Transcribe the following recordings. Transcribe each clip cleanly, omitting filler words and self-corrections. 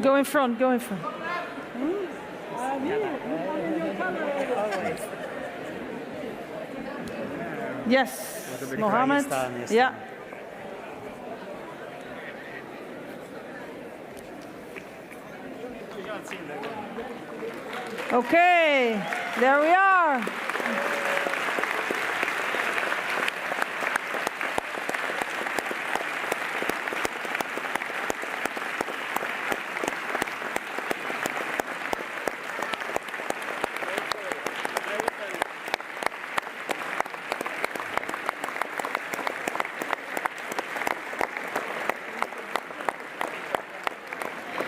Go in front, go in front. Yes, Mohammed. Yeah. Okay, there we are.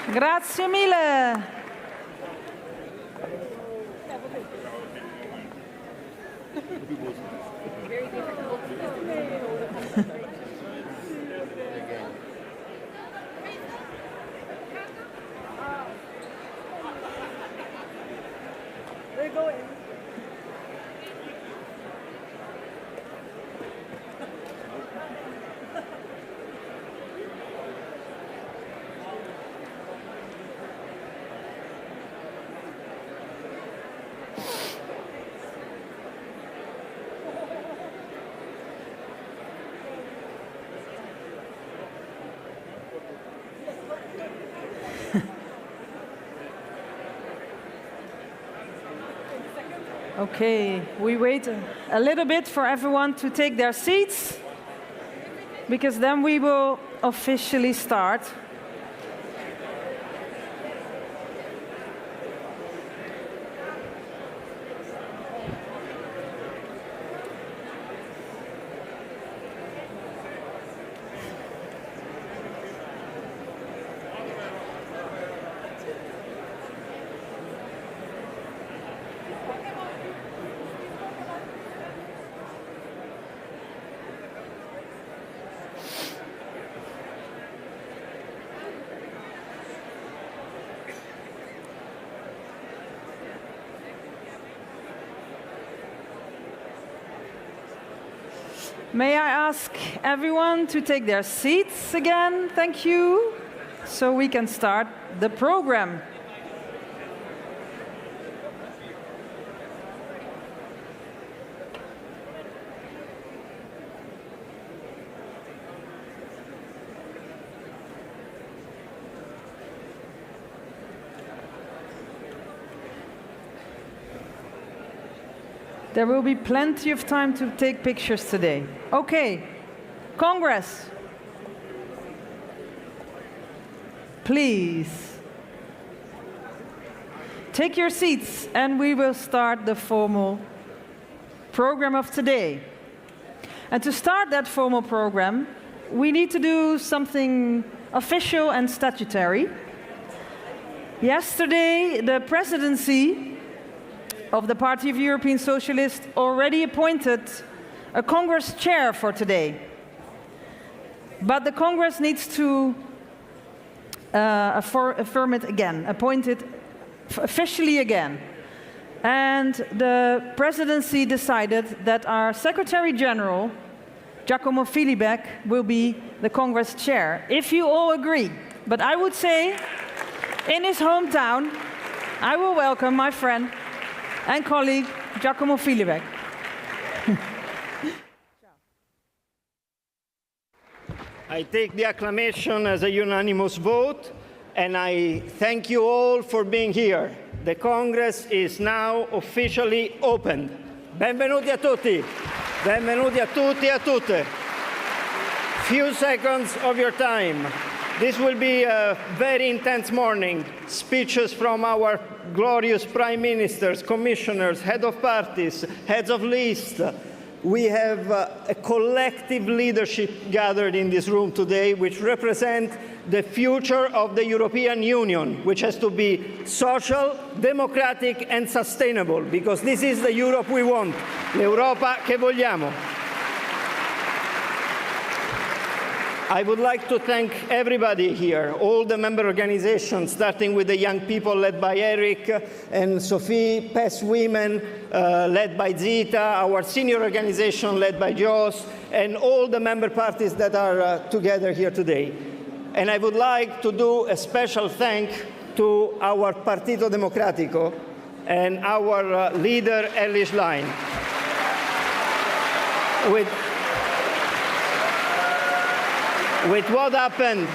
Grazie mille. Okay, we wait a little bit for everyone to take their seats, because then we will officially start. May I ask everyone to take their seats again? Thank you. So we can start the program. There will be plenty of time to take pictures today. Okay, Congress. Please. Take your seats and we will start the formal program of today. And to start that formal program, we need to do something official and statutory. Yesterday, the presidency of the Party of European Socialists already appointed a Congress chair for today. But the Congress needs to affirm it again, appoint it officially again. And the presidency decided that our Secretary General, Giacomo Filibeck, will be the Congress chair, if you all agree. But I would say, in his hometown, I will welcome my friend and colleague, Giacomo Filibeck. I take the acclamation as a unanimous vote, and I thank you all for being here. The Congress is now officially opened. Benvenuti a tutti. Benvenuti a tutti e a tutte. Few seconds of your time. This will be a very intense morning. Speeches from our glorious prime ministers, commissioners, head of parties, heads of lists. We have a collective leadership gathered in this room today, which represent the future of the European Union, which has to be social, democratic and sustainable, because this is the Europe we want, l'Europa che vogliamo. I would like to thank everybody here, all the member organizations, starting with the young people led by Eric and Sophie, PES Women led by Zita, our senior organization led by Jos, and all the member parties that are together here today. And I would like to do a special thank to our Partito Democratico and our leader, Ellis Line. With what happened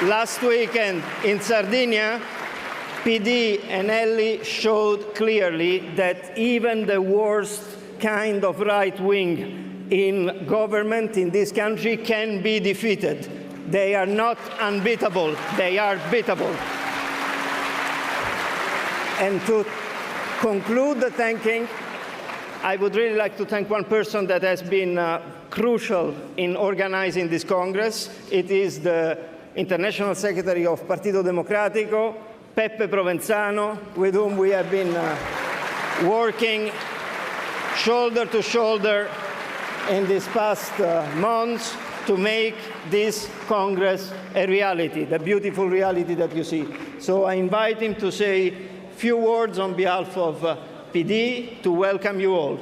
last weekend in Sardinia, PD and Ellie showed clearly that even the worst kind of right wing in government in this country can be defeated. They are not unbeatable, they are beatable. And to conclude the thanking, I would really like to thank one person that has been crucial in organizing this Congress. It is the International Secretary of Partito Democratico, Peppe Provenzano, with whom we have been working shoulder to shoulder in these past months to make this Congress a reality, the beautiful reality that you see. So I invite him to say a few words on behalf of PD to welcome you all.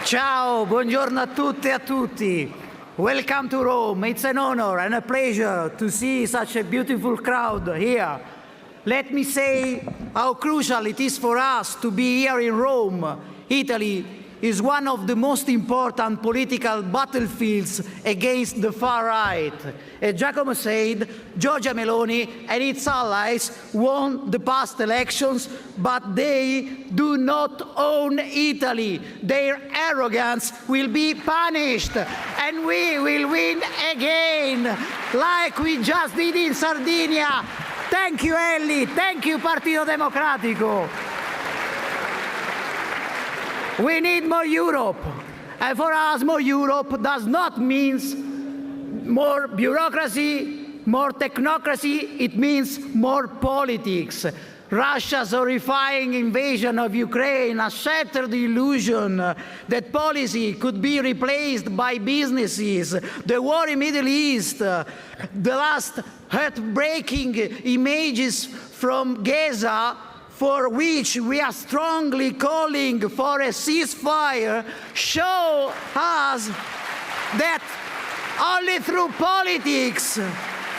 Ciao, buongiorno a tutte e a tutti. Welcome to Rome. It's an honor and a pleasure to see such a beautiful crowd here. Let me say how crucial it is for us to be here in Rome. Italy is one of the most important political battlefields against the far right. As Giacomo said, Giorgia Meloni and its allies won the past elections, but they do not own Italy. Their arrogance will be punished, and we will win again, like we just did in Sardinia. Thank you, Ellie. Thank you, Partito Democratico. We need more Europe. And for us, more Europe does not mean more bureaucracy, more technocracy. It means more politics. Russia's horrifying invasion of Ukraine has shattered the illusion that policy could be replaced by businesses. The war in the Middle East, the last heartbreaking images from Gaza, for which we are strongly calling for a ceasefire, show us that only through politics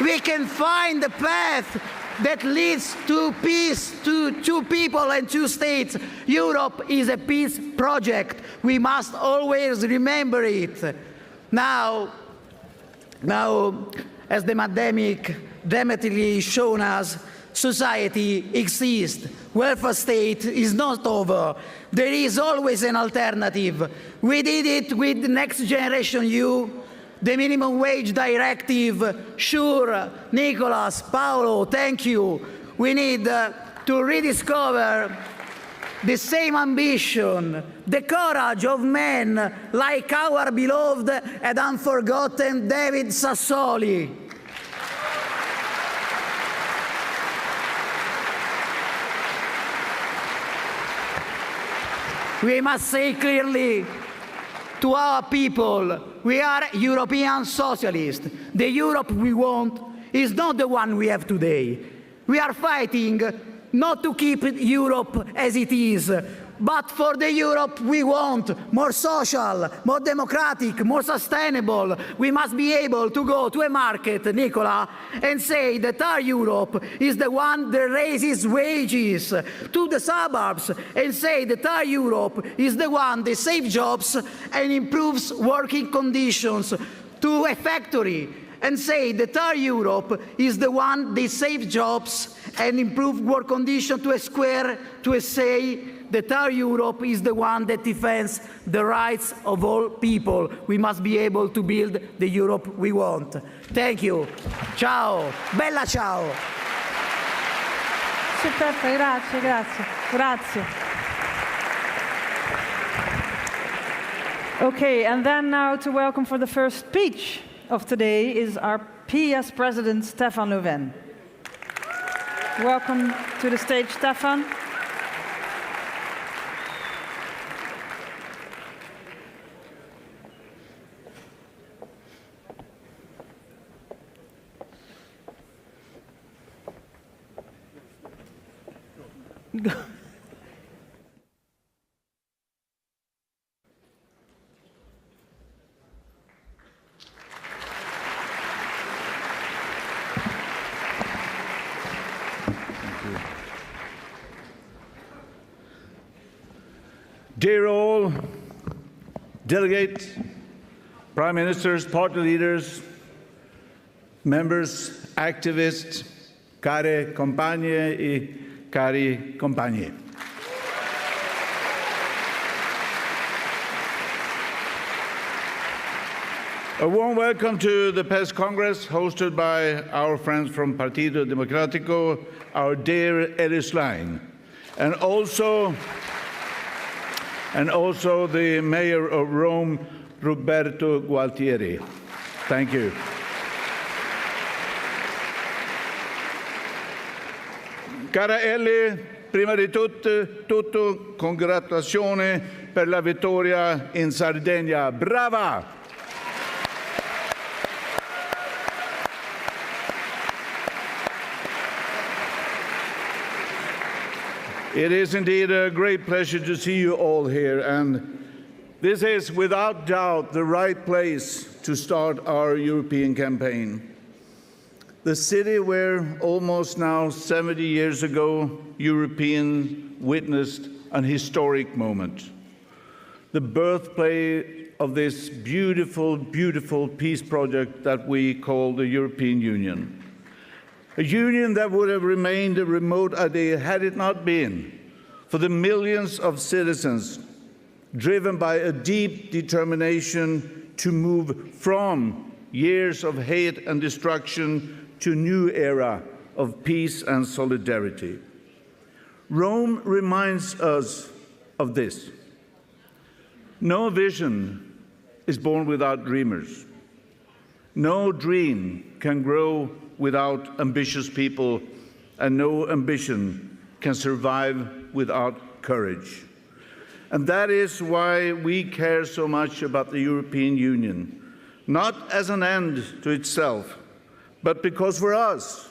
we can find a path that leads to peace, to two people and two states. Europe is a peace project. We must always remember it. Now, as the pandemic dramatically shown us, society exists. Welfare state is not over. There is always an alternative. We did it with Next Generation EU, the minimum wage directive. Sure, Nicolas, Paolo, thank you. We need to rediscover the same ambition, the courage of men like our beloved and unforgotten David Sassoli. We must say clearly to our people, we are European socialists. The Europe we want is not the one we have today. We are fighting not to keep Europe as it is, but for the Europe we want, more social, more democratic, more sustainable. We must be able to go to a market, Nicola, and say that our Europe is the one that raises wages, to the suburbs, and say that our Europe is the one that saves jobs and improves working conditions, to a factory, and say that our Europe is the one that saves jobs and improves work conditions, to a square, to a say that our Europe is the one that defends the rights of all people. We must be able to build the Europe we want. Thank you. Ciao. Bella ciao. Peppe, grazie, grazie, grazie. Okay, and then now to welcome for the first speech of today is our PS President, Stefan Löfven. Welcome to the stage, Stefan. Dear all, delegates, prime ministers, party leaders, members, activists, care compagne e cari compagni. A warm welcome to the PES Congress hosted by our friends from Partido Democratico, our dear Ellis Line, and also the Mayor of Rome, Roberto Gualtieri. Thank you. Cara Ellie, prima di tutto, congratulazioni per la vittoria in Sardegna. Brava! It is indeed a great pleasure to see you all here, and this is without doubt the right place to start our European campaign. The city where almost now 70 years ago, Europeans witnessed an historic moment. The birthplace of this beautiful, beautiful peace project that we call the European Union. A union that would have remained a remote idea had it not been for the millions of citizens driven by a deep determination to move from years of hate and destruction to a new era of peace and solidarity. Rome reminds us of this. No vision is born without dreamers. No dream can grow without ambitious people, and no ambition can survive without courage. And that is why we care so much about the European Union, not as an end to itself, but because for us,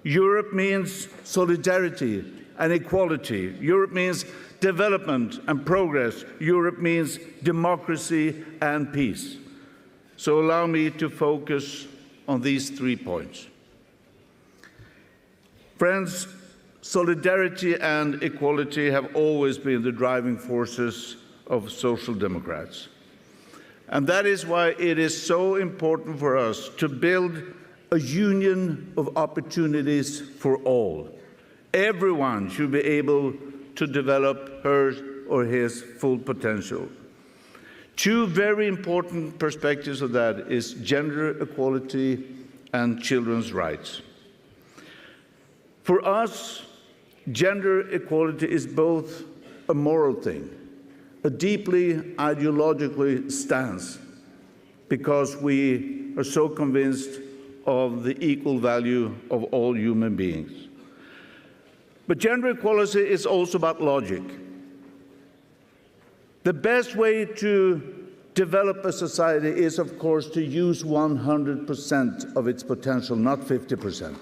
Europe means solidarity and equality. Europe means development and progress. Europe means democracy and peace. So allow me to focus on these 3 points. Friends, solidarity and equality have always been the driving forces of social democrats. And that is why it is so important for us to build a union of opportunities for all. Everyone should be able to develop her or his full potential. 2 very important perspectives of that is gender equality and children's rights. For us, gender equality is both a moral thing, a deeply ideologically stance, because we are so convinced of the equal value of all human beings. But gender equality is also about logic. The best way to develop a society is, of course, to use 100% of its potential, not 50%.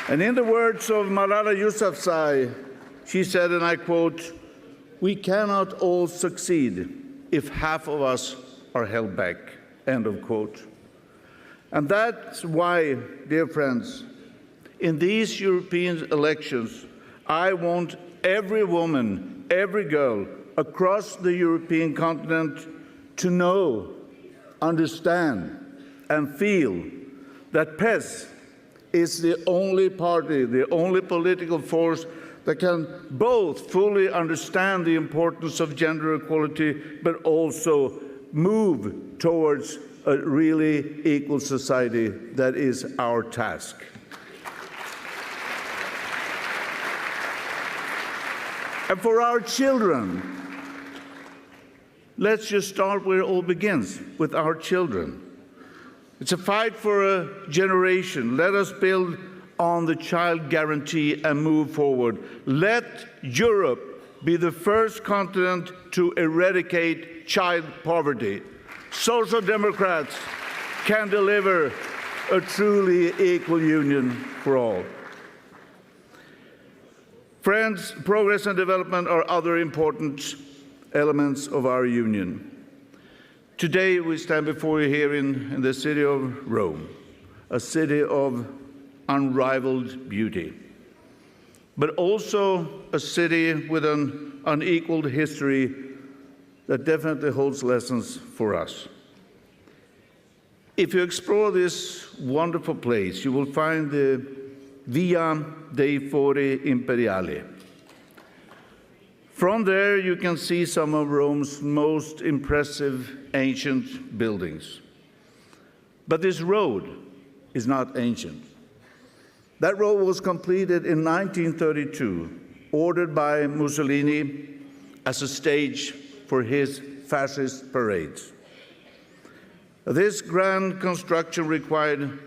And in the words of Malala Yousafzai, she said, and I quote, "We cannot all succeed if half of us are held back," end of quote. And that's why, dear friends, in these European elections, I want every woman, every girl across the European continent to know, understand, and feel that PES is the only party, the only political force that can both fully understand the importance of gender equality, but also move towards a really equal society. That is our task. And for our children, let's just start where it all begins, with our children. It's a fight for a generation. Let us build on the child guarantee and move forward. Let Europe be the first continent to eradicate child poverty. Social Democrats can deliver a truly equal union for all. Friends, progress and development are other important elements of our union. Today we stand before you here in the city of Rome, a city of unrivaled beauty. but also a city with an unequaled history that definitely holds lessons for us. If you explore this wonderful place, you will find the Via dei Fori Imperiali. From there, you can see some of Rome's most impressive ancient buildings. But this road is not ancient. That road was completed in 1932, ordered by Mussolini as a stage for his fascist parades. This grand construction required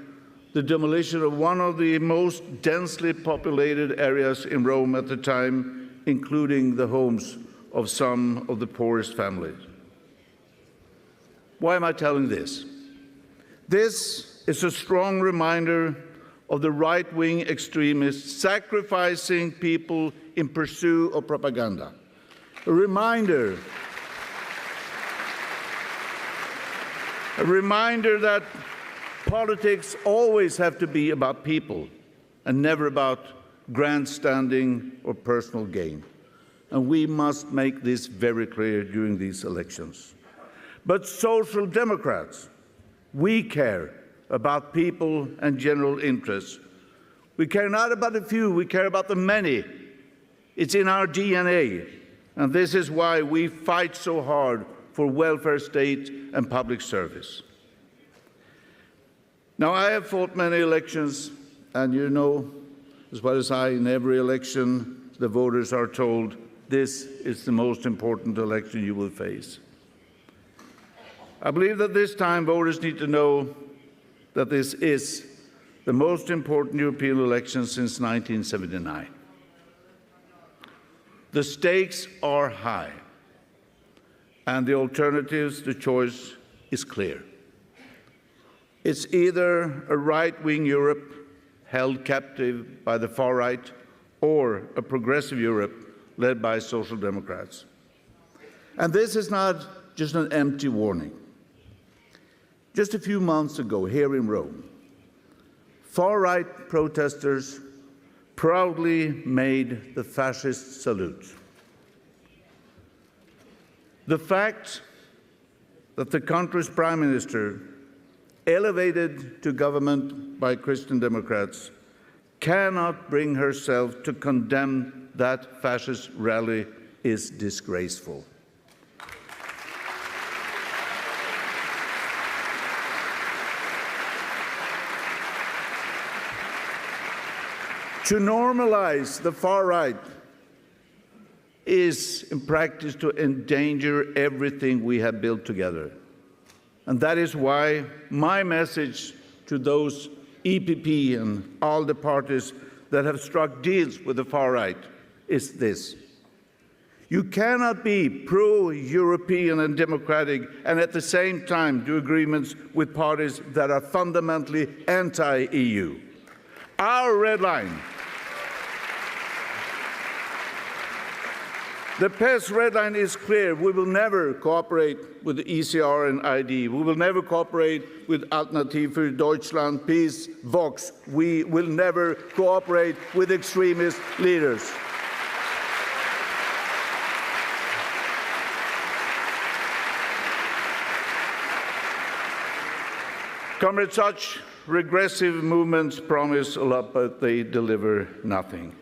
the demolition of one of the most densely populated areas in Rome at the time, including the homes of some of the poorest families. Why am I telling this? This is a strong reminder of the right-wing extremists sacrificing people in pursuit of propaganda. A reminder that politics always have to be about people and never about grandstanding or personal gain. And we must make this very clear during these elections. But Social Democrats, we care about people and general interests. We care not about the few, we care about the many. It's in our DNA, and this is why we fight so hard for welfare state and public service. Now, I have fought many elections, and you know as well as I, in every election, the voters are told this is the most important election you will face. I believe that this time voters need to know that this is the most important European election since 1979. The stakes are high, and the alternatives, the choice is clear. It's either a right-wing Europe held captive by the far right, or a progressive Europe led by Social Democrats. And this is not just an empty warning. Just a few months ago, here in Rome, far-right protesters proudly made the fascist salute. The fact that the country's prime minister, elevated to government by Christian Democrats, cannot bring herself to condemn that fascist rally is disgraceful. To normalize the far right is, in practice, to endanger everything we have built together. And that is why my message to those EPP and all the parties that have struck deals with the far right is this. You cannot be pro-European and democratic and at the same time do agreements with parties that are fundamentally anti-EU. Our red line, the PES red line is clear. We will never cooperate with the ECR and ID. We will never cooperate with Alternative für Deutschland, PiS, Vox. We will never cooperate with extremist leaders. Comrades, such regressive movements promise a lot, but they deliver nothing.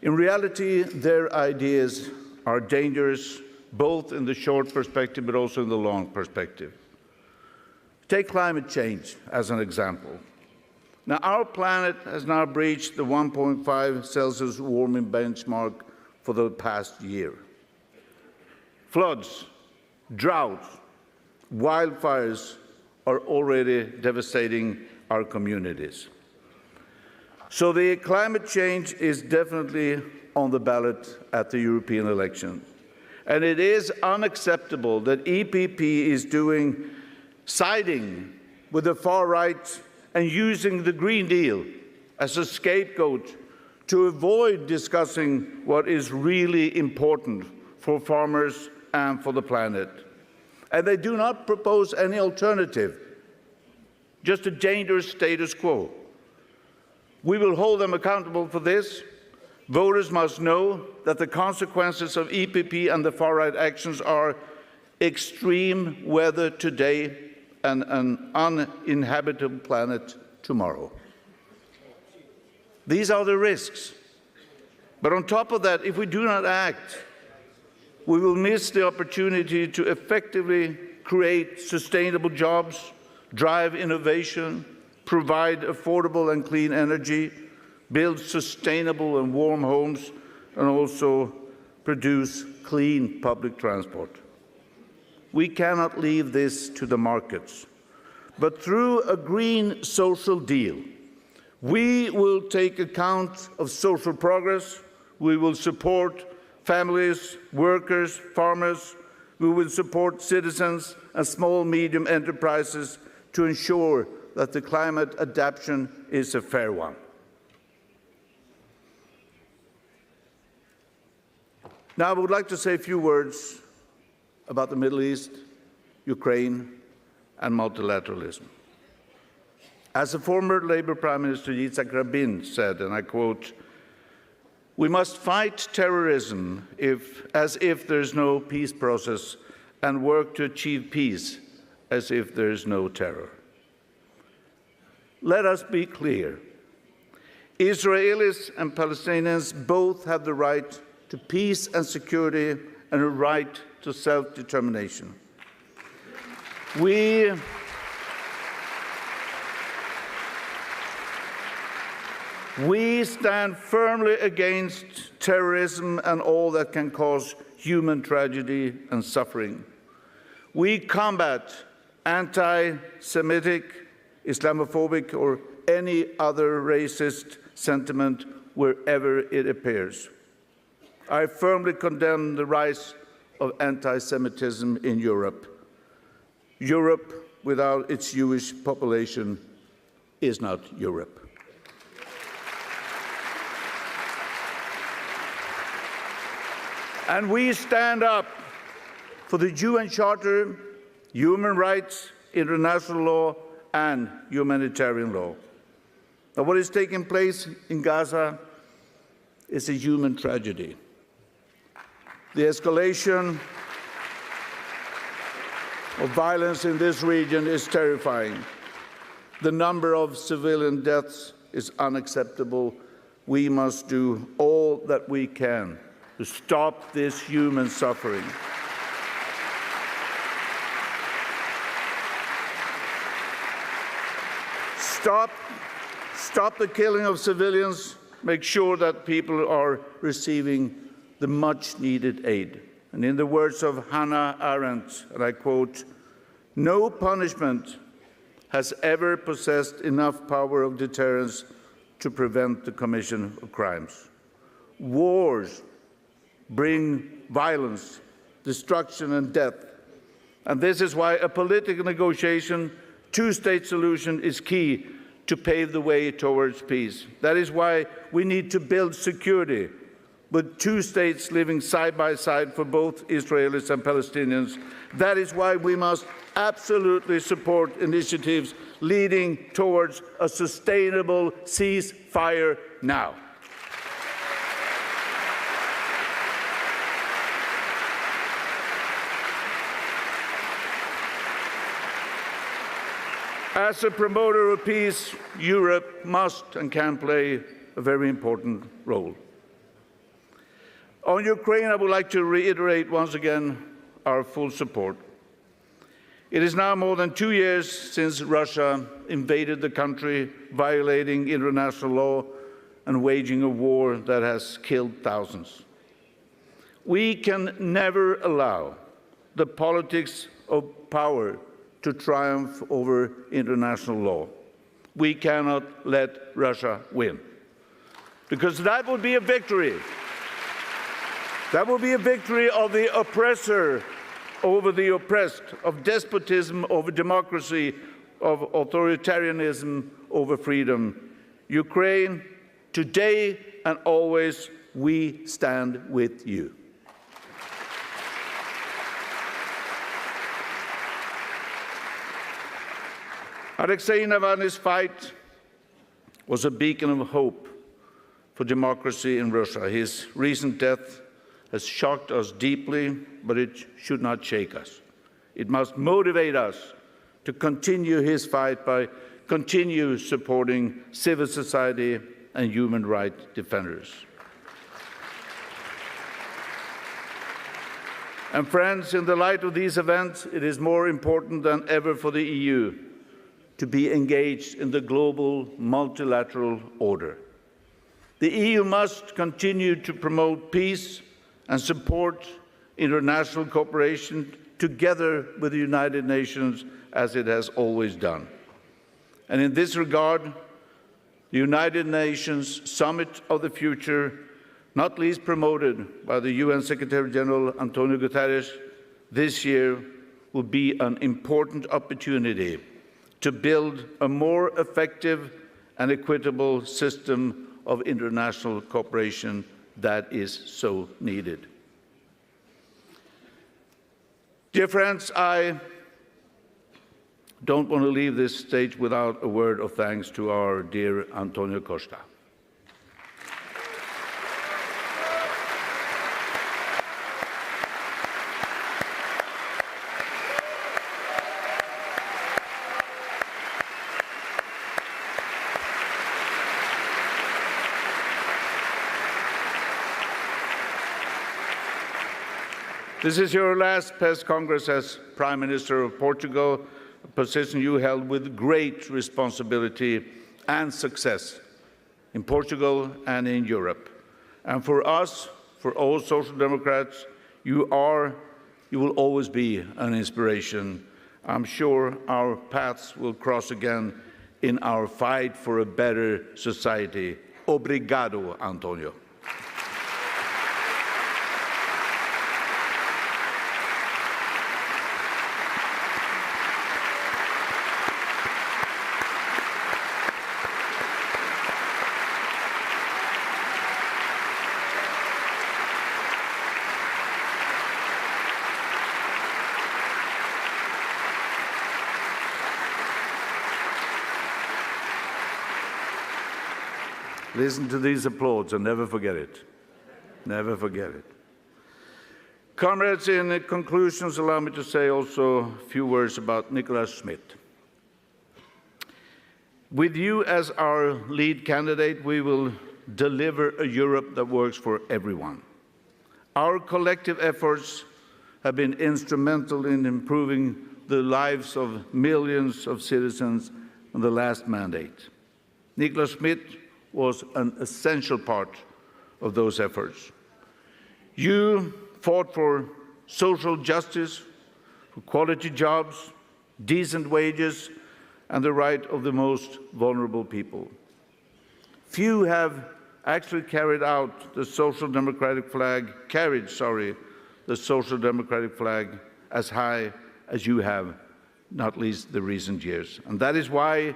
In reality, their ideas are dangerous, both in the short perspective but also in the long perspective. Take climate change as an example. Now, our planet has now breached the 1.5 Celsius warming benchmark for the past year. Floods, droughts, wildfires are already devastating our communities. So the climate change is definitely on the ballot at the European elections. And it is unacceptable that EPP is siding with the far right and using the Green Deal as a scapegoat to avoid discussing what is really important for farmers and for the planet. And they do not propose any alternative, just a dangerous status quo. We will hold them accountable for this, Voters must know that the consequences of EPP and the far-right actions are extreme weather today and an uninhabitable planet tomorrow. These are the risks. But on top of that, if we do not act, we will miss the opportunity to effectively create sustainable jobs, drive innovation, provide affordable and clean energy, build sustainable and warm homes, and also produce clean public transport. We cannot leave this to the markets. But through a green social deal, we will take account of social progress, we will support families, workers, farmers, we will support citizens and small, medium enterprises to ensure that the climate adaptation is a fair one. Now, I would like to say a few words about the Middle East, Ukraine, and multilateralism. As the former Labour Prime Minister Yitzhak Rabin said, and I quote, "We must fight terrorism as if there is no peace process and work to achieve peace as if there is no terror." Let us be clear. Israelis and Palestinians both have the right to peace and security and a right to self-determination. We stand firmly against terrorism and all that can cause human tragedy and suffering. We combat anti-Semitic, Islamophobic, or any other racist sentiment wherever it appears. I firmly condemn the rise of anti-Semitism in Europe. Europe without its Jewish population is not Europe. And we stand up for the UN Charter, human rights, international law, and humanitarian law. Now, what is taking place in Gaza is a human tragedy. The escalation of violence in this region is terrifying. The number of civilian deaths is unacceptable. We must do all that we can to stop this human suffering. Stop the killing of civilians. Make sure that people are receiving the much-needed aid. And in the words of Hannah Arendt, and I quote, "No punishment has ever possessed enough power of deterrence to prevent the commission of crimes. Wars bring violence, destruction, and death. And this is why a political negotiation, two-state solution is key to pave the way towards peace. That is why we need to build security, with two states living side by side for both Israelis and Palestinians. That is why we must absolutely support initiatives leading towards a sustainable ceasefire now." As a promoter of peace, Europe must and can play a very important role. On Ukraine, I would like to reiterate once again our full support. It is now more than 2 years since Russia invaded the country, violating international law and waging a war that has killed thousands. We can never allow the politics of power to triumph over international law. We cannot let Russia win, because that would be a victory. That will be a victory of the oppressor over the oppressed, of despotism over democracy, of authoritarianism over freedom. Ukraine, today and always, we stand with you. Alexei Navalny's fight was a beacon of hope for democracy in Russia. His recent death has shocked us deeply, but it should not shake us. It must motivate us to continue his fight by continue supporting civil society and human rights defenders. And friends, in the light of these events, it is more important than ever for the EU to be engaged in the global multilateral order. The EU must continue to promote peace and support international cooperation together with the United Nations, as it has always done. And in this regard, the United Nations Summit of the Future, not least promoted by the UN Secretary-General Antonio Guterres this year, will be an important opportunity to build a more effective and equitable system of international cooperation that is so needed. Dear friends, I don't want to leave this stage without a word of thanks to our dear Antonio Costa. This is your last press congress as Prime Minister of Portugal, a position you held with great responsibility and success in Portugal and in Europe. And for us, for all Social Democrats, you will always be an inspiration. I'm sure our paths will cross again in our fight for a better society. Obrigado, Antonio. Listen to these applauds and never forget it. Never forget it. Comrades, in conclusions, allow me to say also a few words about Nicholas Schmidt. With you as our lead candidate, we will deliver a Europe that works for everyone. Our collective efforts have been instrumental in improving the lives of millions of citizens in the last mandate. Nicholas Schmidt was an essential part of those efforts. You fought for social justice, for quality jobs, decent wages, and the right of the most vulnerable people. Few have actually carried the Social Democratic flag as high as you have, not least the recent years. And that is why,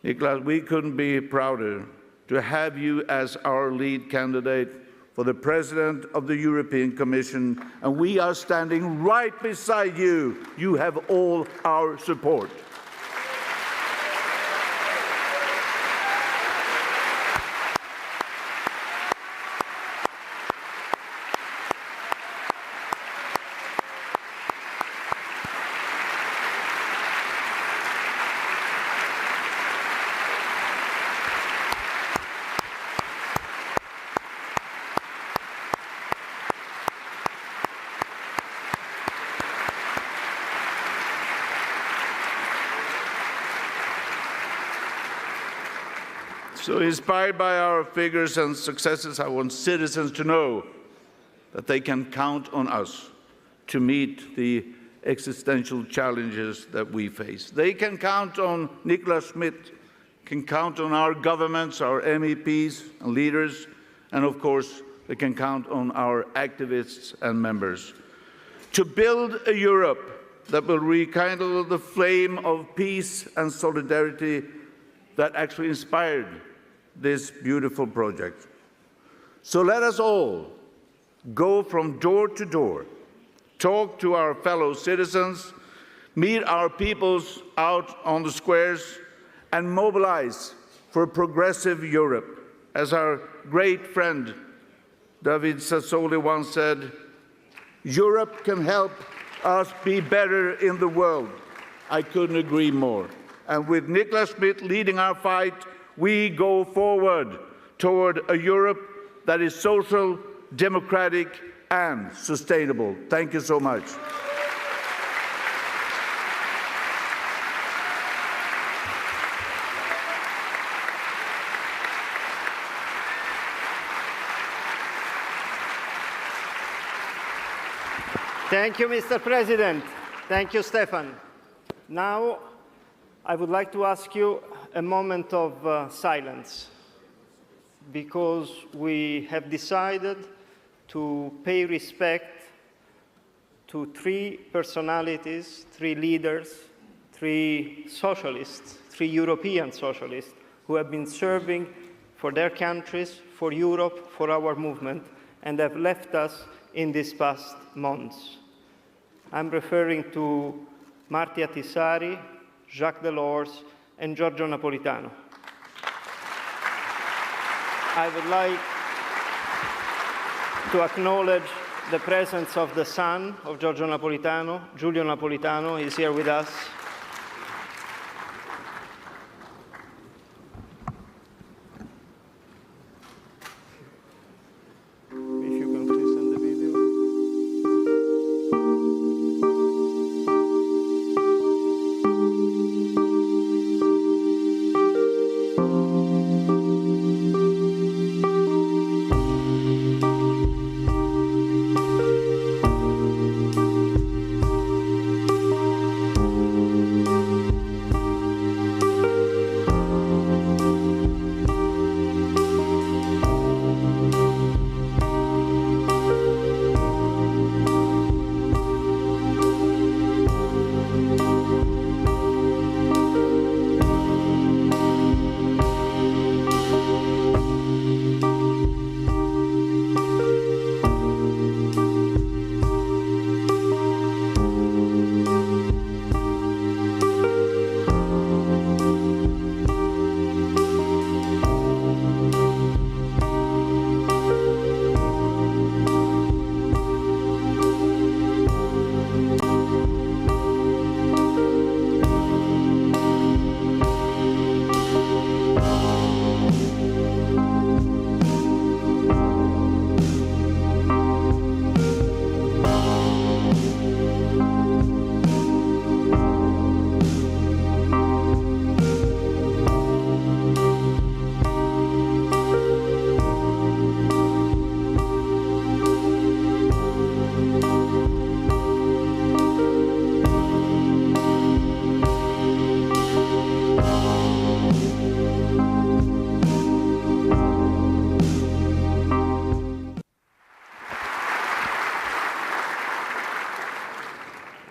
Nicholas, we couldn't be prouder to have you as our lead candidate for the President of the European Commission, and we are standing right beside you. You have all our support. So inspired by our figures and successes, I want citizens to know that they can count on us to meet the existential challenges that we face. They can count on Nicholas Schmidt, can count on our governments, our MEPs and leaders, and of course, they can count on our activists and members to build a Europe that will rekindle the flame of peace and solidarity that actually inspired this beautiful project. So let us all go from door to door, talk to our fellow citizens, meet our peoples out on the squares, and mobilize for a progressive Europe As our great friend David Sassoli once said, Europe can help us be better in the world. I couldn't agree more. And with Niklas Schmidt leading our fight, we go forward toward a Europe that is social, democratic, and sustainable. Thank you so much. Thank you, Mr. President. Thank you, Stefan. Now, I would like to ask you a moment of silence, because we have decided to pay respect to three personalities, three leaders, three socialists, three European socialists who have been serving for their countries, for Europe, for our movement, and have left us in these past months. I'm referring to Marty Attisari, Jacques Delors, and Giorgio Napolitano. I would like to acknowledge the presence of the son of Giorgio Napolitano, Giulio Napolitano, is here with us. If you can please send the video.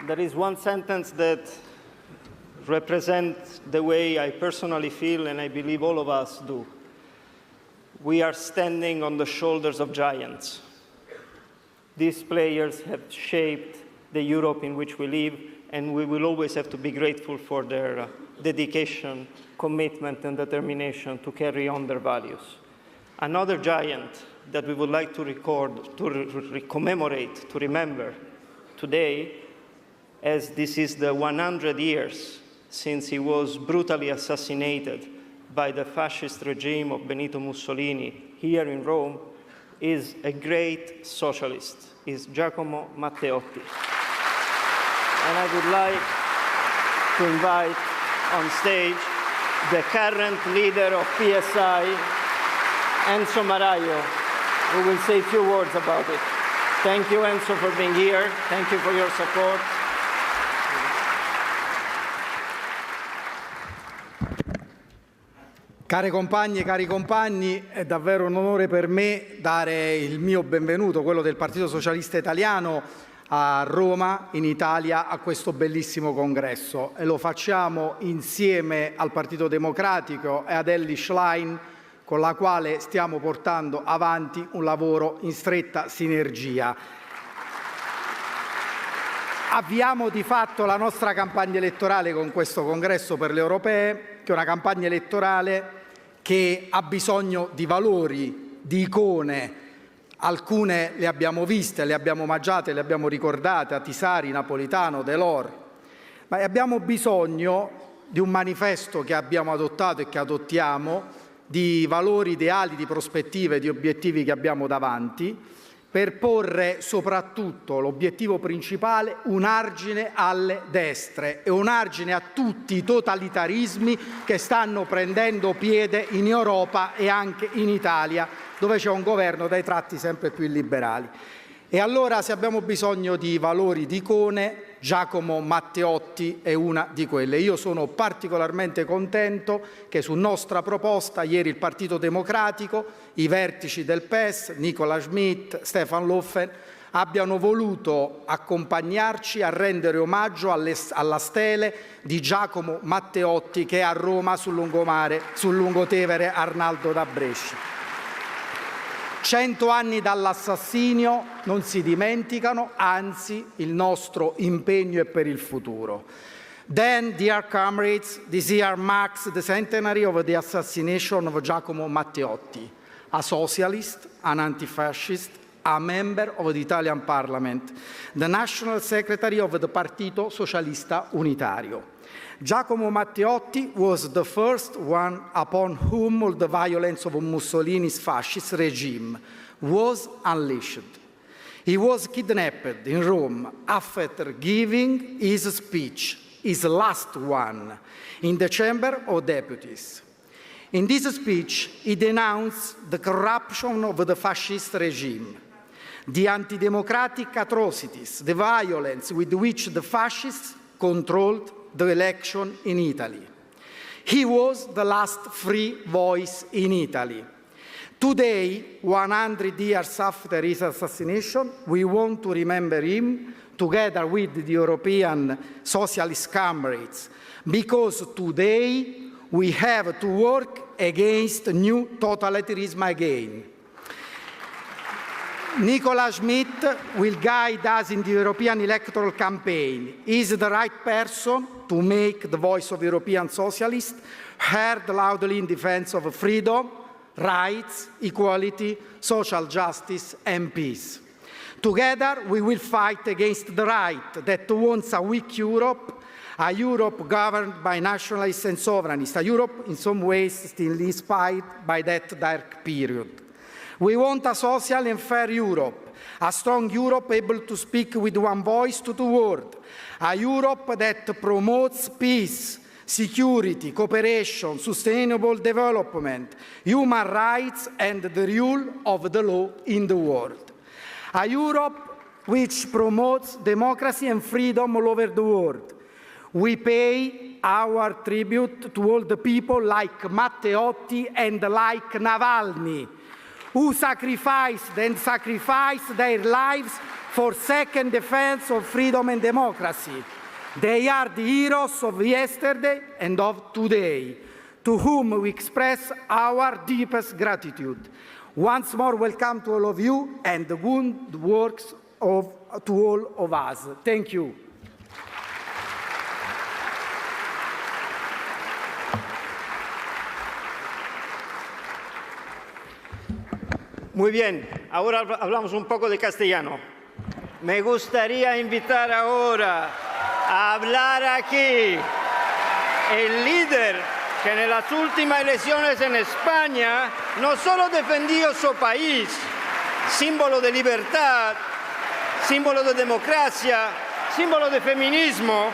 There is one sentence that represents the way I personally feel, and I believe all of us do. We are standing on the shoulders of giants. These players have shaped the Europe in which we live, and we will always have to be grateful for their dedication, commitment, and determination to carry on their values. Another giant that we would like to record, to commemorate, to remember today, as this is the 100 years since he was brutally assassinated by the fascist regime of Benito Mussolini here in Rome, is a great socialist, is Giacomo Matteotti. And I would like to invite on stage the current leader of PSI, Enzo Maraio, who will say a few words about it. Thank you, Enzo, for being here. Thank you for your support. Care compagne e cari compagni, è davvero un onore per me dare il mio benvenuto, quello del Partito Socialista Italiano, a Roma, in Italia, a questo bellissimo congresso. E lo facciamo insieme al Partito Democratico e ad Elly Schlein, con la quale stiamo portando avanti un lavoro in stretta sinergia. Avviamo di fatto la nostra campagna elettorale con questo congresso per le europee, che è una campagna elettorale che ha bisogno di valori, di icone. Alcune le abbiamo viste, le abbiamo omaggiate, le abbiamo ricordate, Atisari, Napolitano, Delors, ma abbiamo bisogno di un manifesto che abbiamo adottato e che adottiamo, di valori, ideali, di prospettive, di obiettivi che abbiamo davanti, per porre soprattutto l'obiettivo principale, un argine alle destre e un argine a tutti i totalitarismi che stanno prendendo piede in Europa e anche in Italia, dove c'è un governo dai tratti sempre più illiberali. E allora, se abbiamo bisogno di valori, di icone, Giacomo Matteotti è una di quelle. Io sono particolarmente contento che su nostra proposta ieri il Partito Democratico, i vertici del PES, Nicola Schmidt, Stefan Löfven, abbiano voluto accompagnarci a rendere omaggio alla stele di Giacomo Matteotti che è a Roma sul lungotevere Arnaldo da Brescia. 100 anni dall'assassinio non si dimenticano, anzi il nostro impegno è per il futuro. Then, dear comrades, this year marks the centenary of the assassination of Giacomo Matteotti, a socialist, an anti-fascist, a member of the Italian Parliament, the National Secretary of the Partito Socialista Unitario. Giacomo Matteotti was the first one upon whom all the violence of Mussolini's fascist regime was unleashed. He was kidnapped in Rome after giving his speech, his last one, in the Chamber of Deputies. In this speech, he denounced the corruption of the fascist regime, the anti-democratic atrocities, the violence with which the fascists controlled the election in Italy. He was the last free voice in Italy. Today, 100 years after his assassination, we want to remember him together with the European socialist comrades, because today we have to work against new totalitarianism again. Nicola Schmidt will guide us in the European electoral campaign. He is the right person to make the voice of European socialists heard loudly in defense of freedom, rights, equality, social justice and peace. Together we will fight against the right that wants a weak Europe, a Europe governed by nationalists and sovereignists, a Europe in some ways still inspired by that dark period. We want a social and fair Europe, a strong Europe able to speak with one voice to the world, a Europe that promotes peace, security, cooperation, sustainable development, human rights and the rule of the law in the world. A Europe which promotes democracy and freedom all over the world. We pay our tribute to all the people like Matteotti and like Navalny, who sacrificed their lives for second defense of freedom and democracy. They are the heroes of yesterday and of today, to whom we express our deepest gratitude. Once more, welcome to all of you and the good works to all of us. Thank you. Muy bien, ahora hablamos un poco de castellano. Me gustaría invitar ahora a hablar aquí el líder que en las últimas elecciones en España no solo defendió su país, símbolo de libertad, símbolo de democracia, símbolo de feminismo,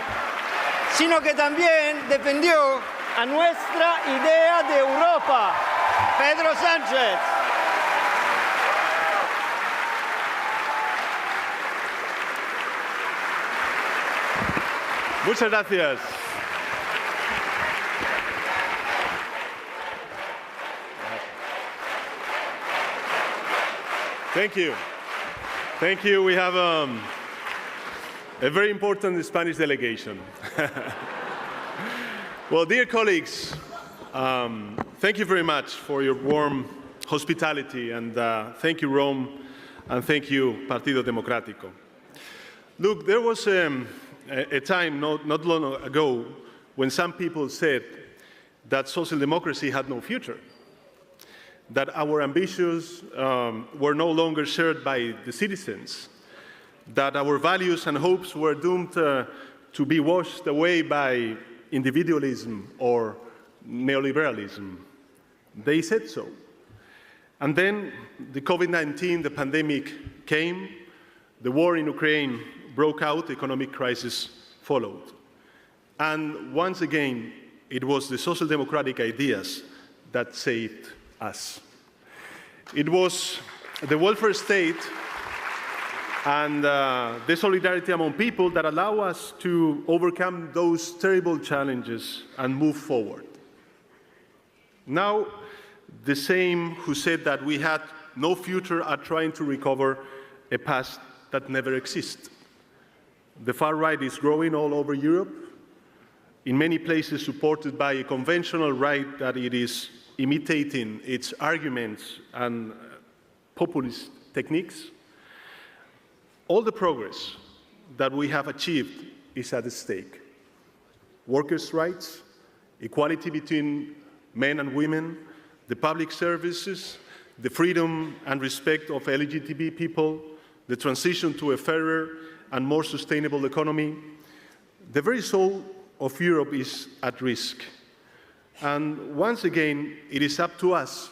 sino que también defendió a nuestra idea de Europa, Pedro Sánchez. Muchas gracias. Thank you. Thank you. We have a very important Spanish delegation. Well, dear colleagues, thank you very much for your warm hospitality, and thank you, Rome, and thank you, Partido Democrático. Look, there was a time not long ago when some people said that social democracy had no future. that our ambitions were no longer shared by the citizens, that our values and hopes were doomed to be washed away by individualism or neoliberalism. They said so. And then the COVID-19, the pandemic came, the war in Ukraine broke out, the economic crisis followed. And once again, it was the social democratic ideas that saved us. It was the welfare state and the solidarity among people that allow us to overcome those terrible challenges and move forward. Now, the same who said that we had no future are trying to recover a past that never existed. The far right is growing all over Europe, in many places supported by a conventional right that it is imitating its arguments and populist techniques. All the progress that we have achieved is at stake. Workers' rights, equality between men and women, the public services, the freedom and respect of LGBT people, the transition to a fairer and more sustainable economy. The very soul of Europe is at risk. And once again, it is up to us,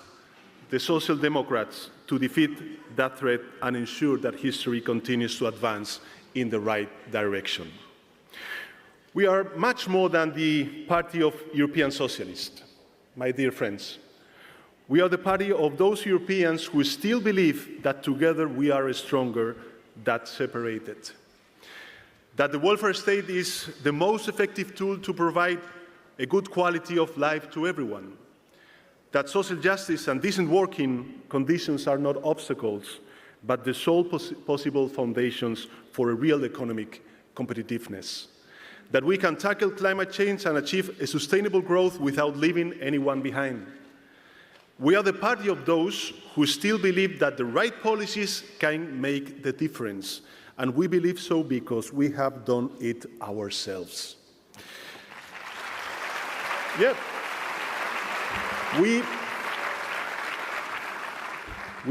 the Social Democrats, to defeat that threat and ensure that history continues to advance in the right direction. We are much more than the Party of European Socialists, my dear friends. We are the party of those Europeans who still believe that together we are stronger than separated. That the welfare state is the most effective tool to provide a good quality of life to everyone. That social justice and decent working conditions are not obstacles, but the sole possible foundations for a real economic competitiveness. That we can tackle climate change and achieve a sustainable growth without leaving anyone behind. We are the party of those who still believe that the right policies can make the difference, and we believe so because we have done it ourselves. Yeah. We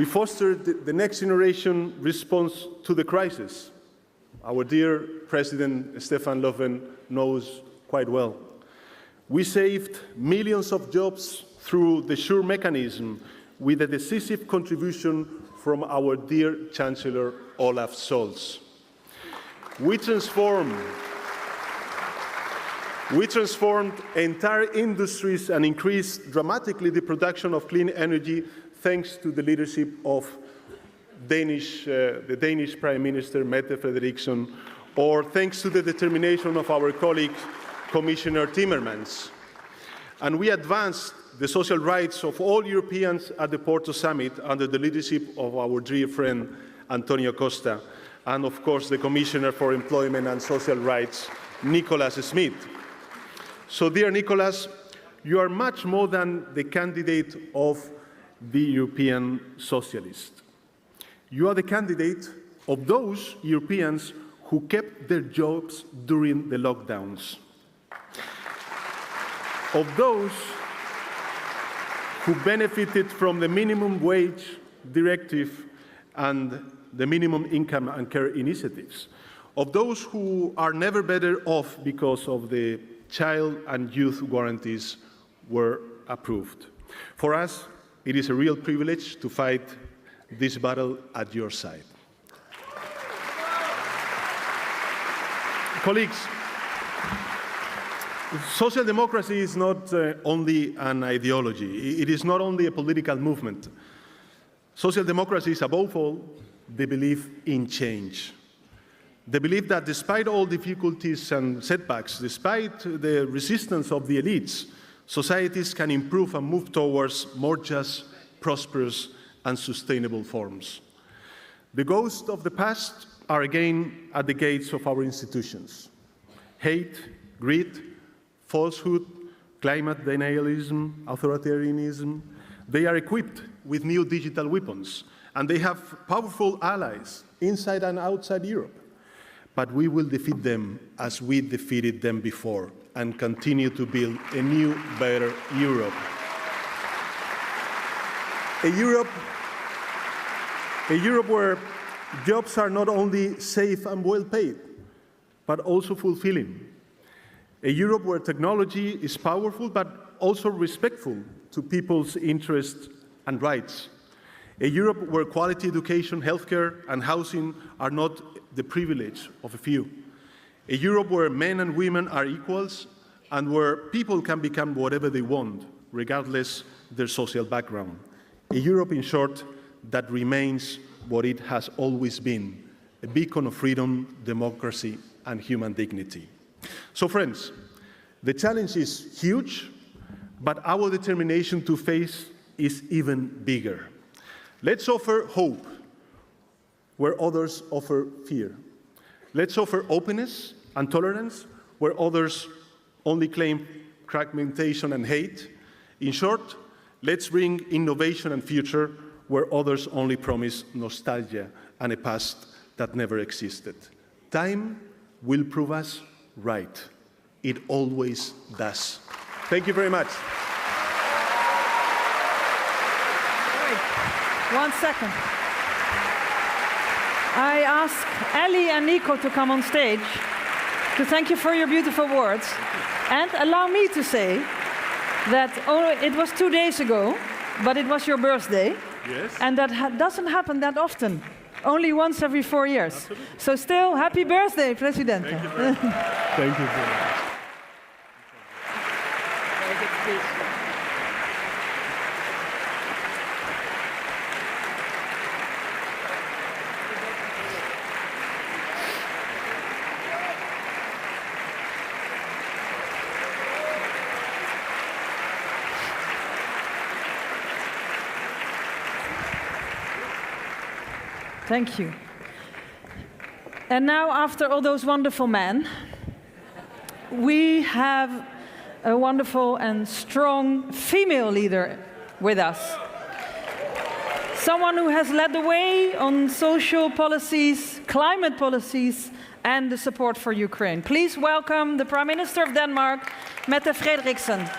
fostered the next generation response to the crisis. Our dear President Stefan Löfven knows quite well. We saved millions of jobs through the SURE mechanism with a decisive contribution from our dear Chancellor Olaf Scholz. We transformed entire industries and increased dramatically the production of clean energy thanks to the leadership of the Danish Prime Minister Mette Frederiksen, or thanks to the determination of our colleague Commissioner Timmermans. And we advanced the social rights of all Europeans at the Porto Summit under the leadership of our dear friend Antonio Costa, and of course the Commissioner for Employment and Social Rights, Nicholas Schmid. So dear Nicholas, you are much more than the candidate of the European Socialists. You are the candidate of those Europeans who kept their jobs during the lockdowns, of those who benefited from the minimum wage directive and the minimum income and care initiatives, of those who are never better off because of the child and youth guarantees were approved. For us, it is a real privilege to fight this battle at your side. Colleagues, social democracy is not only an ideology. It is not only a political movement. Social democracy is, above all, the belief in change. The belief that despite all difficulties and setbacks, despite the resistance of the elites, societies can improve and move towards more just, prosperous, and sustainable forms. The ghosts of the past are again at the gates of our institutions. Hate, greed, falsehood, climate denialism, authoritarianism, they are equipped with new digital weapons, and they have powerful allies inside and outside Europe. But we will defeat them as we defeated them before and continue to build a new, better Europe. A Europe where jobs are not only safe and well paid, but also fulfilling. A Europe where technology is powerful, but also respectful to people's interests and rights. A Europe where quality education, healthcare, and housing are not the privilege of a few. A Europe where men and women are equals and where people can become whatever they want, regardless their social background. A Europe, in short, that remains what it has always been, a beacon of freedom, democracy, and human dignity. So, friends, the challenge is huge, but our determination to face is even bigger. Let's offer hope where others offer fear. Let's offer openness and tolerance where others only claim fragmentation and hate. In short, let's bring innovation and future where others only promise nostalgia and a past that never existed. Time will prove us right. It always does. Thank you very much. Wait, 1 second. I ask Ellie and Nico to come on stage to thank you for your beautiful words. And allow me to say that it was 2 days ago, but it was your birthday. Yes. And that doesn't happen that often. Only once every 4 years. Absolutely. So still, happy birthday, Presidente. Thank you very much. Thank you very much. Thank you. And now, after all those wonderful men, we have a wonderful and strong female leader with us. Someone who has led the way on social policies, climate policies, and the support for Ukraine. Please welcome the Prime Minister of Denmark, Mette Frederiksen.